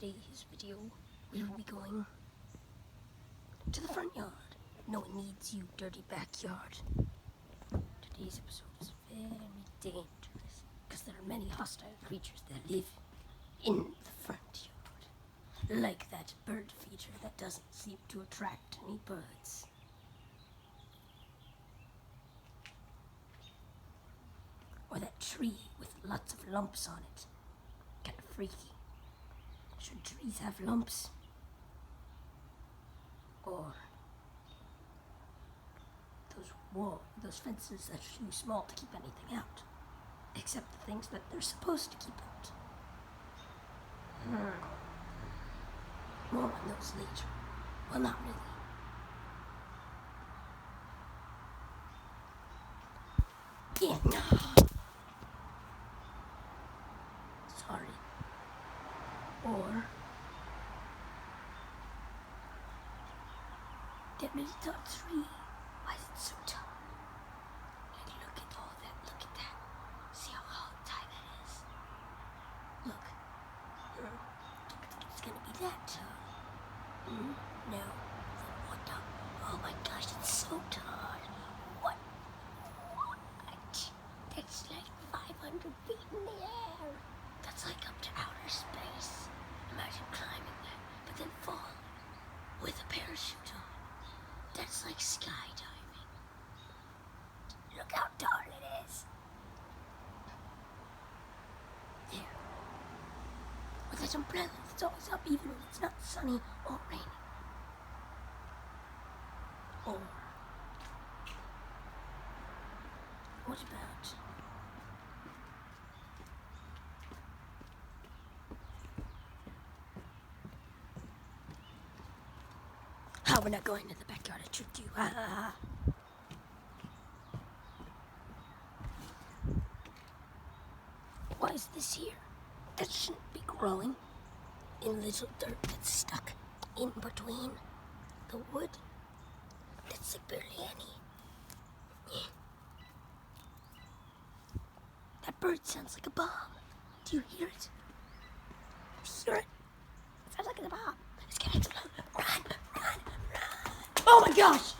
today's video, we will be going to the front yard. No one needs you, dirty backyard. Today's episode is very dangerous because there are many hostile creatures that live in the front yard. Like that bird feeder that doesn't seem to attract any birds. Or that tree with lots of lumps on it. Kinda freaky. Should trees have lumps? Or those fences that are too small to keep anything out. Except the things that they're supposed to keep out. More on those later. Well, not really. Yeah. Sorry. Or that really tall tree. Why is it so tall? Like, look at all that. Look at that. See how high that is? Look. Don't think it's gonna be that tall. No. Then what the? Oh my gosh, it's so tall. What? That's like 500 feet in the air. That's like up to outer space. Imagine climbing that, but then falling with a parachute on. That's like skydiving. Look how tall it is. There. With that umbrella, it's always up even when it's not sunny or raining. Or what about how we're not going to the backyard? I tricked you. Why is this here? That shouldn't be growing in little dirt that's stuck in between the wood. That's like barely any. That bird sounds like a bomb. Do you hear it? Hear it? It sounds like a bomb. It's gonna explode. Run! Oh my gosh!